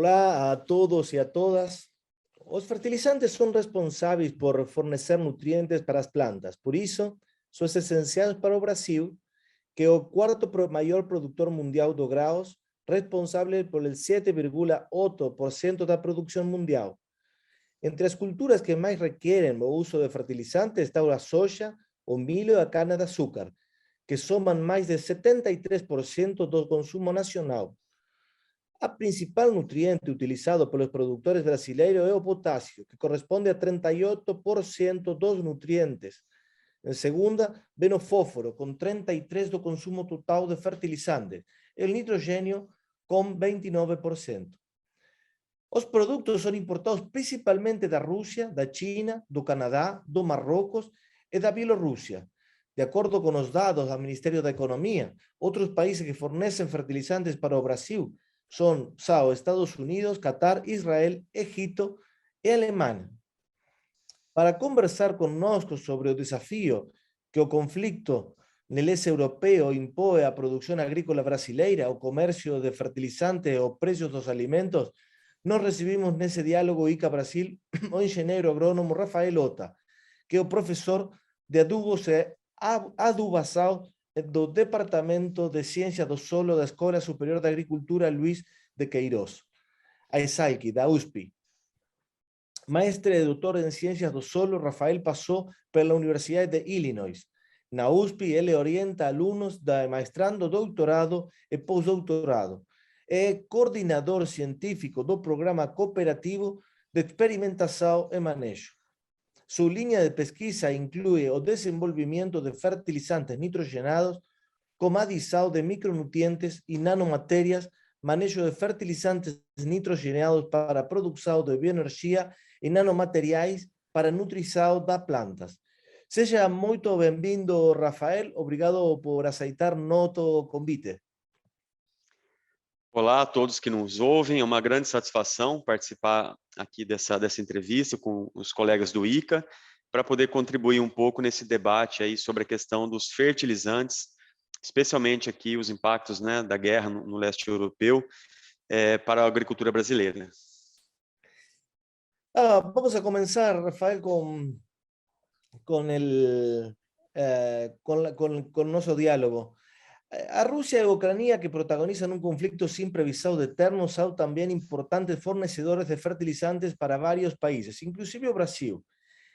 Olá a todos e a todas. Os fertilizantes são responsáveis por fornecer nutrientes para as plantas. Por isso, são essenciais para o Brasil, que é o quarto maior produtor mundial de grãos, responsável por 7,8% da produção mundial. Entre as culturas que mais requerem o uso de fertilizantes está a soja, o milho e a cana-de-açúcar, que somam mais de 73% do consumo nacional. A principal nutriente utilizado pelos produtores brasileiros é o potássio, que corresponde a 38% dos nutrientes. Em segunda, vem o fósforo, com 33% do consumo total de fertilizantes. E o nitrogênio, com 29%. Os produtos são importados principalmente da Rússia, da China, do Canadá, do Marrocos e da Bielorrússia. De acordo com os dados do Ministério da Economia, outros países que fornecem fertilizantes para o Brasil são Estados Unidos, Catar, Israel, Egito e Alemanha. Para conversar conosco sobre o desafio que o conflito no leste europeu impõe à produção agrícola brasileira, o comércio de fertilizantes e os preços dos alimentos, nós recebimos nesse diálogo ICA Brasil o engenheiro agrônomo Rafael Ota, que é o professor de adubos e adubação do Departamento de Ciência do Solo da Escola Superior de Agricultura Luiz de Queiroz, a ESALQ, da USP. Mestre e doutor em Ciências do Solo, Rafael passou pela Universidade de Illinois. Na USP, ele orienta alunos da mestrado, doutorado e pós-doutorado. É coordenador científico do Programa Cooperativo de Experimentação e Manejo. Sua linha de pesquisa inclui o desenvolvimento de fertilizantes nitrogenados, como adição de micronutrientes e nanomatérias, manejo de fertilizantes nitrogenados para a produção de bioenergia e nanomateriais para a nutrição das plantas. Seja muito bem-vindo, Rafael. Obrigado por aceitar nosso convite. Olá a todos que nos ouvem, é uma grande satisfação participar aqui dessa entrevista com os colegas do ICA, para poder contribuir um pouco nesse debate aí sobre a questão dos fertilizantes, especialmente aqui os impactos, né, da guerra no leste europeu para a agricultura brasileira. Vamos a começar, Rafael, com nosso diálogo. A Rússia e a Ucrânia, que protagonizam um conflito sem previsão de término, são também importantes fornecedores de fertilizantes para vários países, inclusive o Brasil.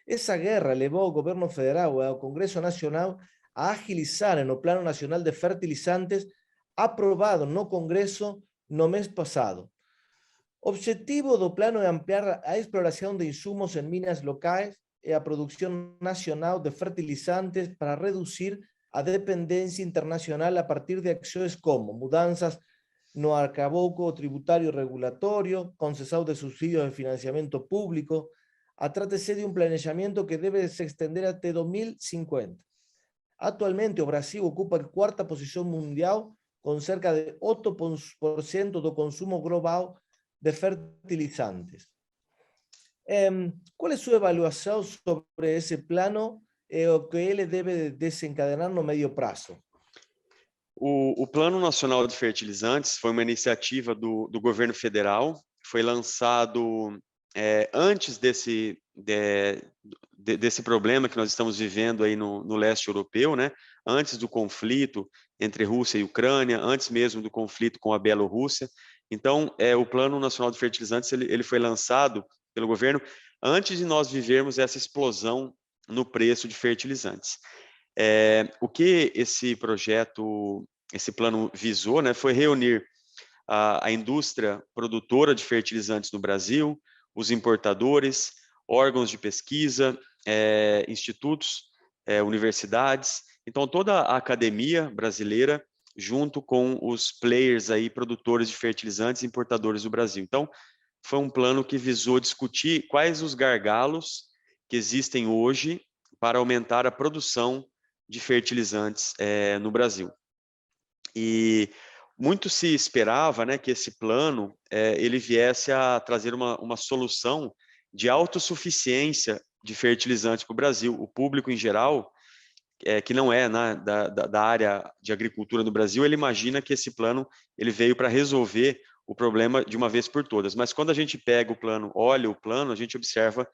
Essa guerra levou ao governo federal e ao Congresso Nacional a agilizar no Plano Nacional de Fertilizantes, aprovado no Congresso no mês passado. O objetivo do plano é ampliar a exploração de insumos em minas locais e a produção nacional de fertilizantes para reduzir a dependência internacional a partir de ações como mudanças no arcabouço tributário e regulatório, concessão de subsídios de financiamento público. Trata-se de um planejamento que deve se estender até 2050. Atualmente, o Brasil ocupa a quarta posição mundial, com cerca de 8% do consumo global de fertilizantes. Qual é a sua avaliação sobre esse plano e o que ele deve desencadenar no médio prazo? O Plano Nacional de Fertilizantes foi uma iniciativa do governo federal, foi lançado antes desse problema que nós estamos vivendo aí no leste europeu, né? Antes do conflito entre Rússia e Ucrânia, antes mesmo do conflito com a Bielorrússia. Então, o Plano Nacional de Fertilizantes ele foi lançado pelo governo antes de nós vivermos essa explosão no preço de fertilizantes. O que esse projeto, esse plano visou, né, foi reunir a indústria produtora de fertilizantes no Brasil, os importadores, órgãos de pesquisa, institutos, universidades, então toda a academia brasileira junto com os players aí, produtores de fertilizantes e importadores do Brasil. Então, foi um plano que visou discutir quais os gargalos que existem hoje para aumentar a produção de fertilizantes no Brasil. E muito se esperava, né, que esse plano ele viesse a trazer uma solução de autossuficiência de fertilizantes para o Brasil. O público em geral, que não é da área de agricultura no Brasil, ele imagina que esse plano ele veio para resolver o problema de uma vez por todas. Mas quando a gente pega o plano, olha o plano, a gente observa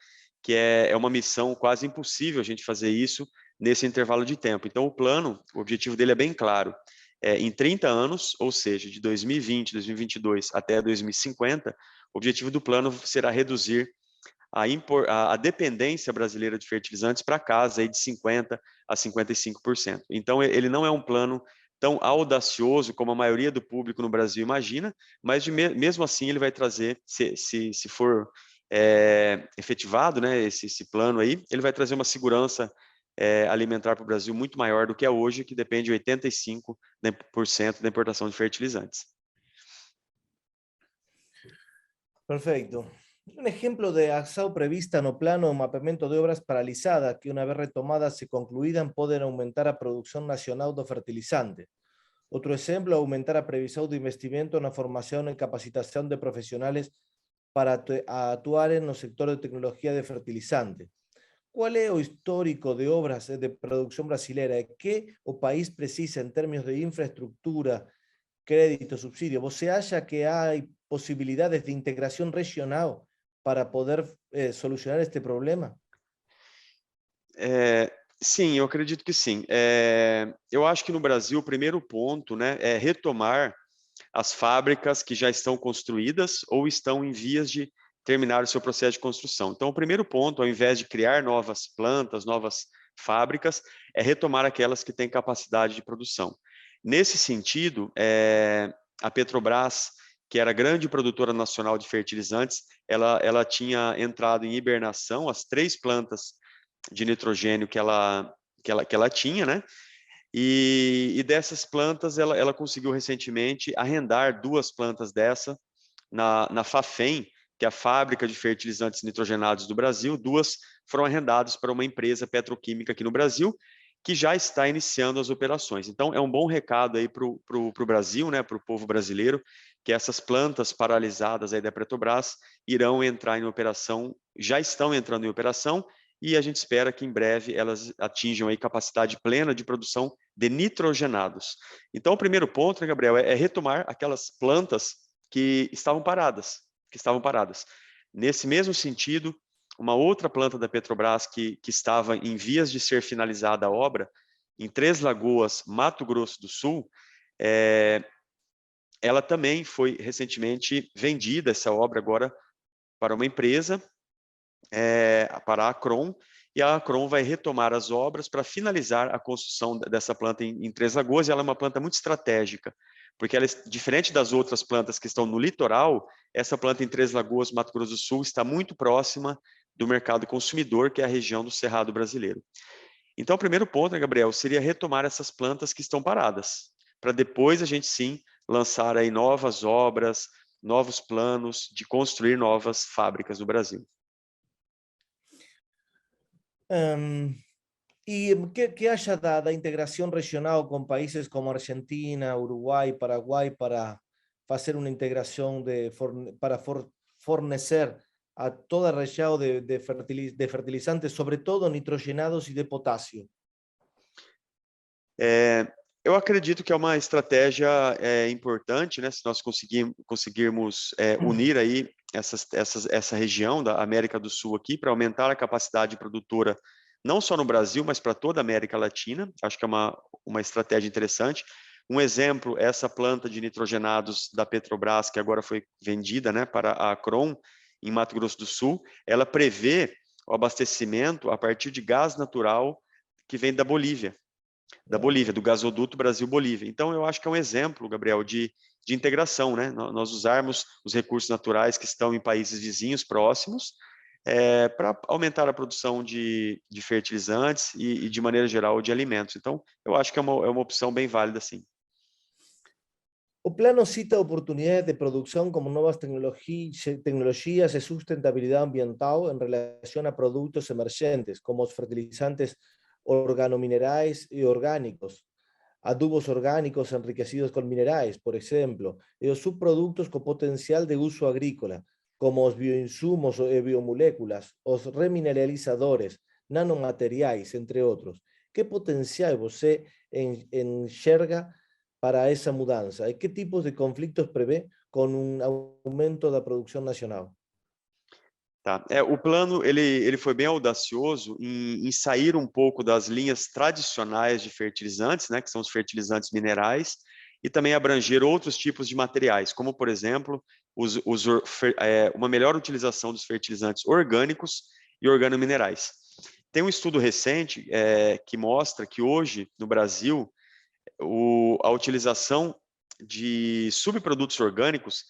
que é uma missão quase impossível a gente fazer isso nesse intervalo de tempo. Então, o plano, o objetivo dele é bem claro. Em 30 anos, ou seja, de 2020, 2022 até 2050, o objetivo do plano será reduzir a dependência brasileira de fertilizantes para casa aí de 50% a 55%. Então, ele não é um plano tão audacioso como a maioria do público no Brasil imagina, mas mesmo assim ele vai trazer, se for efetivado, né, esse plano aí, ele vai trazer uma segurança alimentar para o Brasil muito maior do que é hoje, que depende de 85% da importação de fertilizantes. Perfecto. Un ejemplo de acción prevista no plano o mapeamento de obras paralizadas que una vez retomadas y concluidas pueden aumentar a producción nacional de fertilizante. Otro ejemplo, aumentar a previsión de investimento en la formación y capacitación de profesionales para actuar en los sectores de tecnología de fertilizante. ¿Cuál es el histórico de obras de producción brasileña? ¿Qué o país precisa en términos de infraestructura, crédito, subsidio? ¿Você acha que hay posibilidades de integración regional para poder solucionar este problema? Sim, eu acredito que sim. Eu acho que no Brasil o primeiro ponto, né, é retomar as fábricas que já estão construídas ou estão em vias de terminar o seu processo de construção. Então, o primeiro ponto, ao invés de criar novas plantas, novas fábricas, é retomar aquelas que têm capacidade de produção. Nesse sentido, a Petrobras, que era a grande produtora nacional de fertilizantes, ela tinha entrado em hibernação, as 3 plantas de nitrogênio que ela tinha, né? E dessas plantas, ela conseguiu recentemente arrendar 2 plantas dessa na Fafem, que é a fábrica de fertilizantes nitrogenados do Brasil. 2 foram arrendadas para uma empresa petroquímica aqui no Brasil, que já está iniciando as operações. Então, é um bom recado aí para o Brasil, né, para o povo brasileiro, que essas plantas paralisadas aí da Petrobras irão entrar em operação, já estão entrando em operação, e a gente espera que em breve elas atinjam aí capacidade plena de produção de nitrogenados. Então, o primeiro ponto, né, Gabriel, é retomar aquelas plantas que estavam paradas. Nesse mesmo sentido, uma outra planta da Petrobras que estava em vias de ser finalizada a obra, em Três Lagoas, Mato Grosso do Sul, ela também foi recentemente vendida, essa obra agora, para uma empresa, para a Acron, e a Acron vai retomar as obras para finalizar a construção dessa planta em Três Lagoas, e ela é uma planta muito estratégica, porque ela é diferente das outras plantas que estão no litoral. Essa planta em Três Lagoas, Mato Grosso do Sul, está muito próxima do mercado consumidor, que é a região do Cerrado brasileiro. Então, o primeiro ponto, né, Gabriel, seria retomar essas plantas que estão paradas, para depois a gente sim lançar aí novas obras, novos planos de construir novas fábricas no Brasil. Y que haya da integración regional con países como Argentina, Uruguay, Paraguay, para hacer una integración para fornecer a toda a região de fertilizantes, sobre todo nitrogenados e de potássio? Eu acredito que é uma estratégia importante, né? Se nós conseguirmos unir aí essa região da América do Sul aqui para aumentar a capacidade produtora, não só no Brasil, mas para toda a América Latina. Acho que é uma estratégia interessante. Um exemplo, essa planta de nitrogenados da Petrobras, que agora foi vendida, né, para a Acron, em Mato Grosso do Sul, ela prevê o abastecimento a partir de gás natural que vem da Bolívia, do gasoduto Brasil-Bolívia. Então, eu acho que é um exemplo, Gabriel, de integração, né? Nós usarmos os recursos naturais que estão em países vizinhos próximos para aumentar a produção de fertilizantes e, de maneira geral, de alimentos. Então, eu acho que é uma opção bem válida, sim. O plano cita oportunidades de producción como nuevas tecnologías y sustentabilidad ambiental en relación a productos emergentes, como los fertilizantes organominerais y orgánicos, adubos orgánicos enriquecidos con minerales, por ejemplo, y los subproductos con potencial de uso agrícola, como los bioinsumos o biomoléculas, los remineralizadores, nanomateriais, entre otros. ¿Qué potencial você enxerga para essa mudança? E que tipos de conflitos prevê com um aumento da produção nacional? Tá. O plano ele foi bem audacioso em sair um pouco das linhas tradicionais de fertilizantes, né, que são os fertilizantes minerais, e também abranger outros tipos de materiais, como, por exemplo, uma melhor utilização dos fertilizantes orgânicos e organominerais. Tem um estudo recente que mostra que hoje, no Brasil, a utilização de subprodutos orgânicos,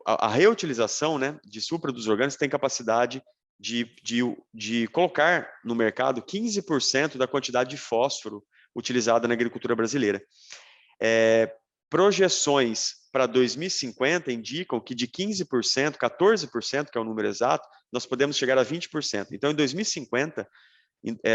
a reutilização, né, de subprodutos orgânicos tem capacidade de colocar no mercado 15% da quantidade de fósforo utilizada na agricultura brasileira. Projeções para 2050 indicam que de 15%, 14%, que é o número exato, nós podemos chegar a 20%. Então, em 2050,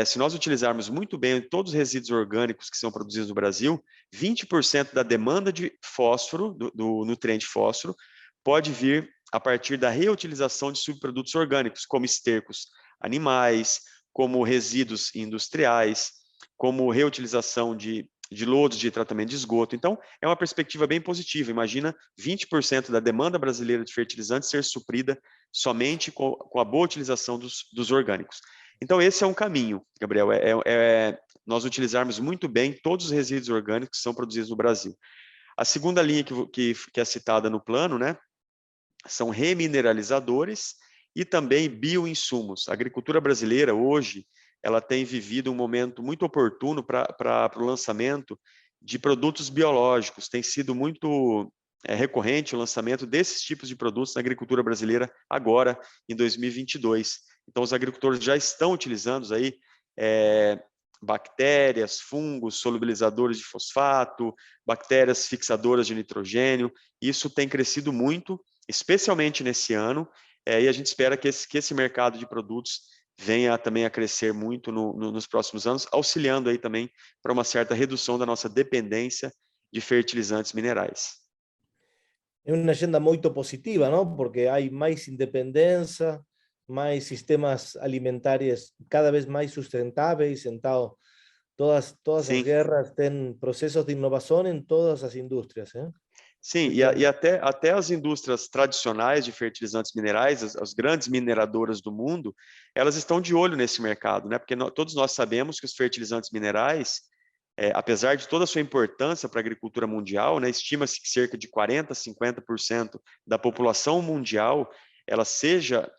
se nós utilizarmos muito bem todos os resíduos orgânicos que são produzidos no Brasil, 20% da demanda de fósforo, do nutriente fósforo, pode vir a partir da reutilização de subprodutos orgânicos, como estercos animais, como resíduos industriais, como reutilização de lodos de tratamento de esgoto. Então, é uma perspectiva bem positiva. Imagina 20% da demanda brasileira de fertilizantes ser suprida somente com a boa utilização dos orgânicos. Então, esse é um caminho, Gabriel, nós utilizarmos muito bem todos os resíduos orgânicos que são produzidos no Brasil. A segunda linha que é citada no plano, né, são remineralizadores e também bioinsumos. A agricultura brasileira, hoje, ela tem vivido um momento muito oportuno para o lançamento de produtos biológicos. Tem sido muito recorrente o lançamento desses tipos de produtos na agricultura brasileira agora, em 2022. Então, os agricultores já estão utilizando aí bactérias, fungos, solubilizadores de fosfato, bactérias fixadoras de nitrogênio. Isso tem crescido muito, especialmente nesse ano, e a gente espera que esse mercado de produtos venha também a crescer muito nos próximos anos, auxiliando aí também para uma certa redução da nossa dependência de fertilizantes minerais. É uma agenda muito positiva, não? Porque há mais independência, mais sistemas alimentares cada vez mais sustentáveis, então todas as Sim. guerras têm processos de inovação em todas as indústrias. Sim, e até as indústrias tradicionais de fertilizantes minerais, as grandes mineradoras do mundo, elas estão de olho nesse mercado, né? Porque todos nós sabemos que os fertilizantes minerais, apesar de toda a sua importância para a agricultura mundial, né, estima-se que cerca de 40% a 50% da população mundial ela seja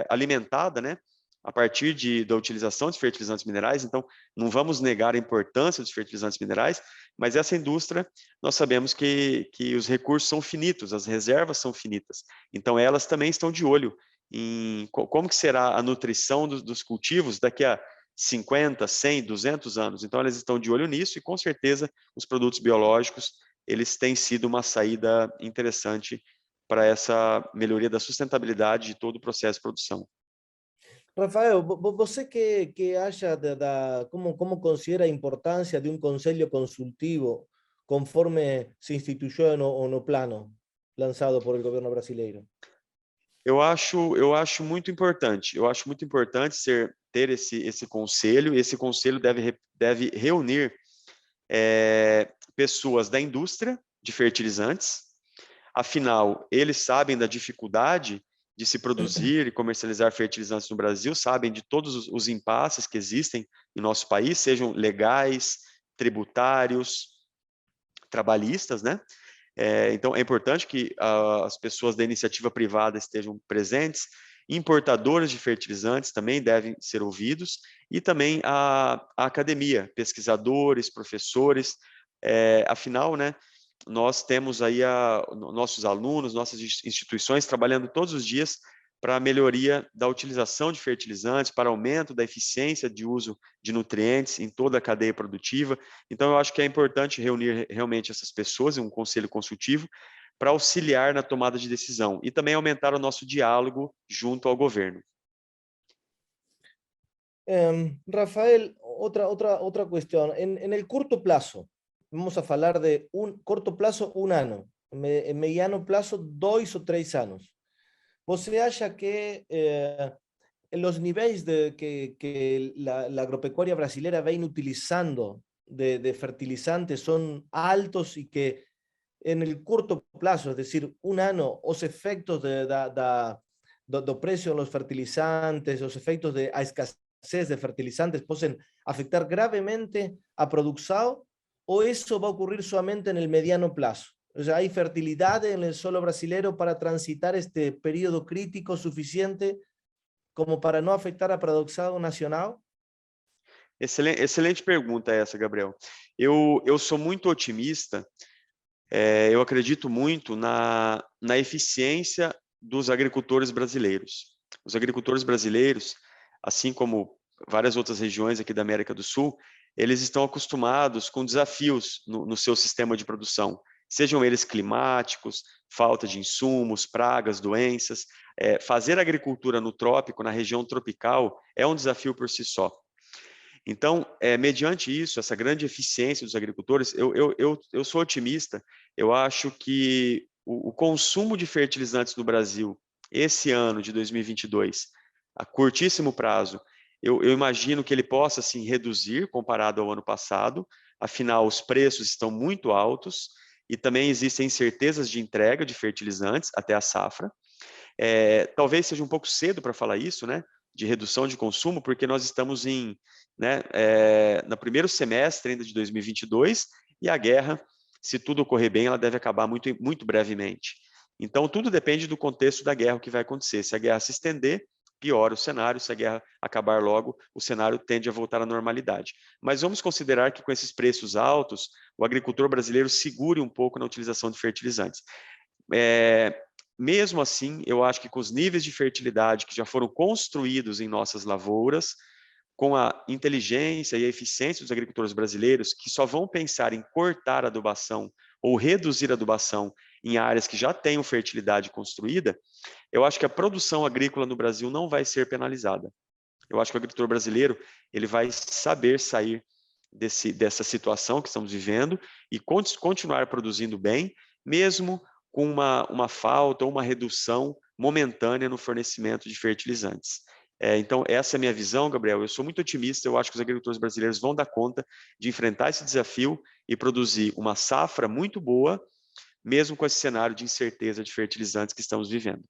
alimentada, né, a partir da utilização de fertilizantes minerais. Então, não vamos negar a importância dos fertilizantes minerais, mas essa indústria, nós sabemos que os recursos são finitos, as reservas são finitas. Então, elas também estão de olho em como que será a nutrição dos cultivos daqui a 50, 100, 200 anos. Então, elas estão de olho nisso e, com certeza, os produtos biológicos, eles têm sido uma saída interessante para essa melhoria da sustentabilidade de todo o processo de produção. Rafael, você que acha como considera a importância de um conselho consultivo conforme se instituiu no plano lançado por el governo brasileiro? Eu acho muito importante. Eu acho muito importante ter esse conselho. Esse conselho deve reunir pessoas da indústria de fertilizantes. Afinal, eles sabem da dificuldade de se produzir e comercializar fertilizantes no Brasil, sabem de todos os impasses que existem em nosso país, sejam legais, tributários, trabalhistas, né? Então, é importante que as pessoas da iniciativa privada estejam presentes, importadores de fertilizantes também devem ser ouvidos, e também a academia, pesquisadores, professores, afinal, né, nós temos aí nossos alunos, nossas instituições trabalhando todos os dias para a melhoria da utilização de fertilizantes, para aumento da eficiência de uso de nutrientes em toda a cadeia produtiva. Então, eu acho que é importante reunir realmente essas pessoas em um conselho consultivo para auxiliar na tomada de decisão e também aumentar o nosso diálogo junto ao governo. Rafael, outra questão. En el corto plazo, vamos a falar de corto plazo, un año, en mediano plazo, 2 o 3 anos. ¿Você acha que los niveles que la agropecuaria brasileña viene utilizando de fertilizantes son altos y que en el corto plazo, es decir, un año, los efectos do precio de los fertilizantes, los efectos de a escasez de fertilizantes pueden afectar gravemente a producción, o eso va a ocurrir solamente en el mediano plazo? O sea, ¿hay fertilidad en el suelo brasilero para transitar este periodo crítico suficiente como para não afetar a produção nacional? Excelente pergunta essa, Gabriel. Eu sou muito otimista, eu acredito muito na eficiência dos agricultores brasileiros. Os agricultores brasileiros, assim como várias outras regiões aqui da América do Sul, eles estão acostumados com desafios no seu sistema de produção, sejam eles climáticos, falta de insumos, pragas, doenças. Fazer agricultura no trópico, na região tropical, é um desafio por si só. Então, mediante isso, essa grande eficiência dos agricultores, eu sou otimista. Eu acho que o consumo de fertilizantes no Brasil, esse ano de 2022, a curtíssimo prazo, eu imagino que ele possa, sim, reduzir comparado ao ano passado. Afinal, os preços estão muito altos e também existem incertezas de entrega de fertilizantes até a safra. Talvez seja um pouco cedo para falar isso, né? De redução de consumo, porque nós estamos no primeiro semestre ainda de 2022 e a guerra, se tudo ocorrer bem, ela deve acabar muito, muito brevemente. Então, tudo depende do contexto da guerra, o que vai acontecer. Se a guerra se estender, piora o cenário. Se a guerra acabar logo, o cenário tende a voltar à normalidade. Mas vamos considerar que com esses preços altos, o agricultor brasileiro segure um pouco na utilização de fertilizantes. Mesmo assim, eu acho que com os níveis de fertilidade que já foram construídos em nossas lavouras, com a inteligência e a eficiência dos agricultores brasileiros, que só vão pensar em cortar a adubação ou reduzir a adubação em áreas que já tenham fertilidade construída, eu acho que a produção agrícola no Brasil não vai ser penalizada. Eu acho que o agricultor brasileiro ele vai saber sair dessa situação que estamos vivendo e continuar produzindo bem, mesmo com uma falta ou uma redução momentânea no fornecimento de fertilizantes. Então, essa é a minha visão, Gabriel. Eu sou muito otimista, eu acho que os agricultores brasileiros vão dar conta de enfrentar esse desafio e produzir uma safra muito boa, mesmo com esse cenário de incerteza de fertilizantes que estamos vivendo.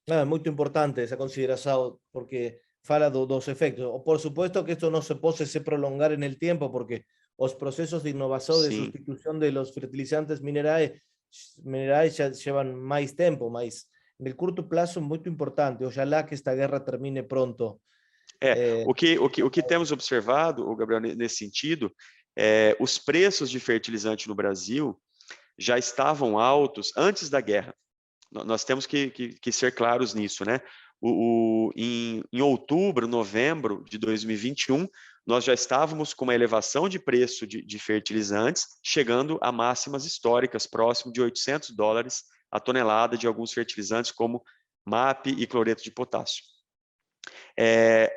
É muito importante essa consideração, porque fala dos efectos. Por supuesto que esto no se puede se prolongar en el tiempo, porque los procesos de innovación, de sustitución de los fertilizantes minerales ya llevan más tiempo, mas en el corto plazo es muy importante. Ojalá que esta guerra termine pronto. O que temos observado, Gabriel, nesse sentido, os preços de fertilizante no Brasil já estavam altos antes da guerra. Nós temos que ser claros nisso, né? Em outubro, novembro de 2021, nós já estávamos com uma elevação de preço de fertilizantes, chegando a máximas históricas, próximo de $800 a tonelada de alguns fertilizantes, como MAP e cloreto de potássio.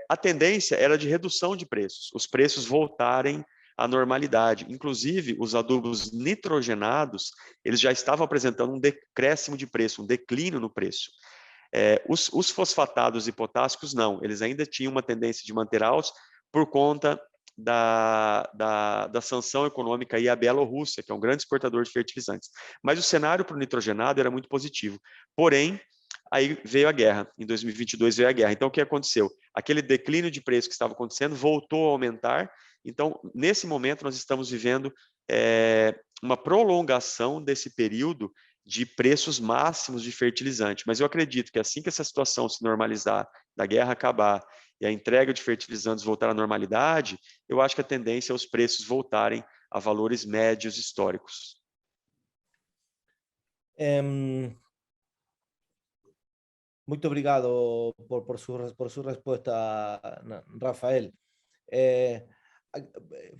A tendência era de redução de preços, os preços voltarem à normalidade. Inclusive, os adubos nitrogenados, eles já estavam apresentando um decréscimo de preço, um declínio no preço. Os fosfatados e potássicos, não, eles ainda tinham uma tendência de manter altos por conta da sanção econômica aí à Bielorrússia, que é um grande exportador de fertilizantes. Mas o cenário para o nitrogenado era muito positivo. Porém, aí veio a guerra, em 2022 veio a guerra. Então, o que aconteceu? Aquele declínio de preço que estava acontecendo voltou a aumentar. Então, nesse momento, nós estamos vivendo uma prolongação desse período de preços máximos de fertilizante. Mas eu acredito que assim que essa situação se normalizar, da guerra acabar e a entrega de fertilizantes voltar à normalidade, eu acho que a tendência é os preços voltarem a valores médios históricos. Muito obrigado por su respuesta, Rafael.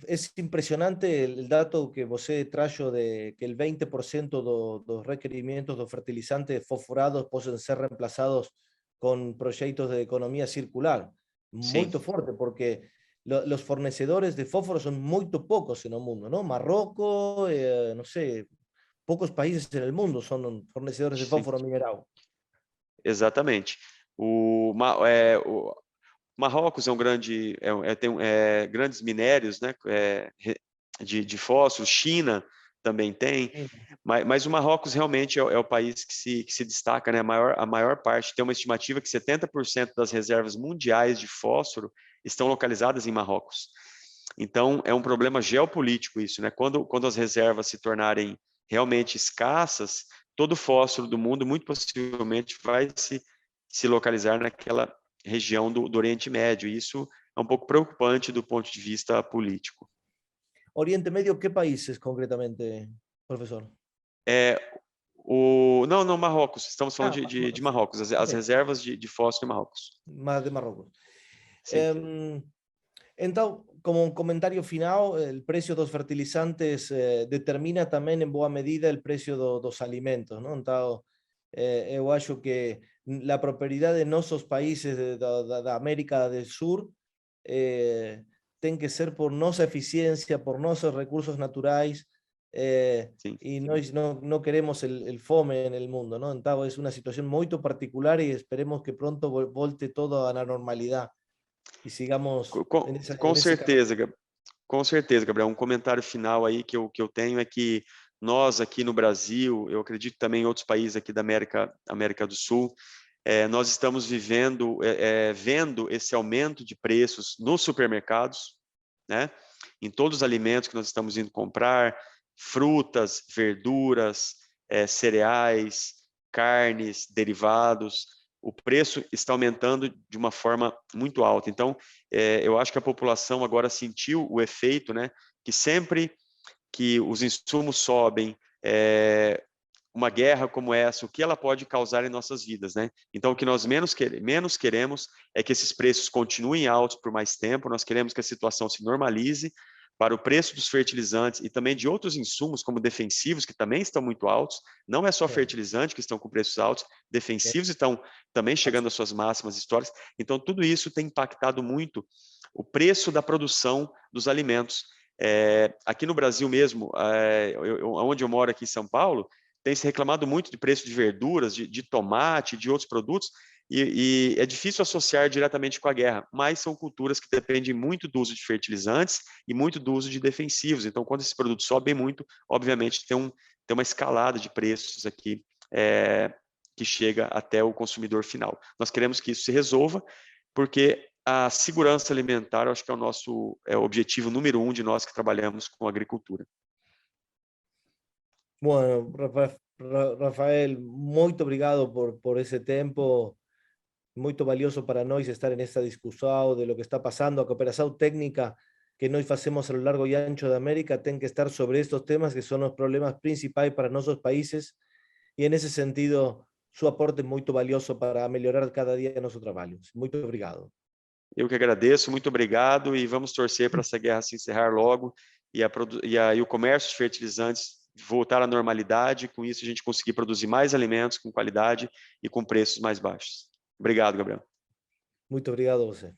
Es impresionante el dato que você trajo de que el 20% de los requerimientos de fertilizantes fosforados pueden ser reemplazados con proyectos de economía circular. Muy fuerte, porque los fornecedores de fósforo son muy pocos en el mundo, ¿no? Marruecos, no sé, pocos países en el mundo son fornecedores de fósforo mineral. Exatamente. O Marrocos é um grande, tem grandes minérios, né, de fósforo, China também tem, mas o Marrocos realmente é o país que se destaca, né? A maior parte, tem uma estimativa que 70% das reservas mundiais de fósforo estão localizadas em Marrocos. Então, é um problema geopolítico isso, né? Quando as reservas se tornarem realmente escassas, todo o fósforo do mundo, muito possivelmente, vai se localizar naquela região do Oriente Médio. E isso é um pouco preocupante do ponto de vista político. Oriente Medio, ¿qué países concretamente, profesor? Não, Marrocos. Estamos falando de Sí. Marrocos, as Ok, reservas de fósforo em Marrocos. más de Marruecos. Sim. Então, como un comentario final, el precio dos fertilizantes determina também, em boa medida, el precio dos alimentos, não? Então, eu acho que a prosperidade de nossos países da América do Sur tem que ser por nossa eficiência, por nossos recursos naturais, Sim. e nós não queremos el fome no mundo, não? Então, é uma situação muito particular e esperemos que pronto volte todo à normalidade e sigamos Com nesse certeza, caminho. com certeza, Gabriel. Um comentário final aí que eu tenho é que nós aqui no Brasil, eu acredito também em outros países aqui da América do Sul, nós estamos vendo esse aumento de preços nos supermercados, né? Em todos os alimentos que nós estamos indo comprar, frutas, verduras, cereais, carnes, derivados, o preço está aumentando de uma forma muito alta. Então, eu acho que a população agora sentiu o efeito, né? Que sempre que os insumos sobem, uma guerra como essa, o que ela pode causar em nossas vidas, né? Então, o que nós menos queremos é que esses preços continuem altos por mais tempo, nós queremos que a situação se normalize para o preço dos fertilizantes e também de outros insumos, como defensivos, que também estão muito altos, não é só fertilizante que estão com preços altos, defensivos estão também chegando às suas máximas históricas, então tudo isso tem impactado muito o preço da produção dos alimentos. Aqui no Brasil mesmo, onde eu moro aqui em São Paulo, tem se reclamado muito de preço de verduras, de tomate, de outros produtos, e é difícil associar diretamente com a guerra, mas são culturas que dependem muito do uso de fertilizantes e muito do uso de defensivos. Então, quando esses produtos sobem muito, obviamente tem uma escalada de preços aqui que chega até o consumidor final. Nós queremos que isso se resolva, porque a segurança alimentar, eu acho que é o nosso objetivo número 1 de nós que trabalhamos com agricultura. Bueno, Rafael, muito obrigado por esse tempo, muito valioso para nós estar nesta discussão de lo que está passando. A cooperação técnica que nós fazemos a lo largo e ancho da América tem que estar sobre estes temas que são os problemas principais para nossos países e, nesse sentido, seu aporte é muito valioso para melhorar cada dia nosso trabalho. Muito obrigado. Eu que agradeço, muito obrigado e vamos torcer para essa guerra se encerrar logo e o comércio de fertilizantes voltar à normalidade, com isso a gente conseguir produzir mais alimentos com qualidade e com preços mais baixos. Obrigado, Gabriel. Muito obrigado a você.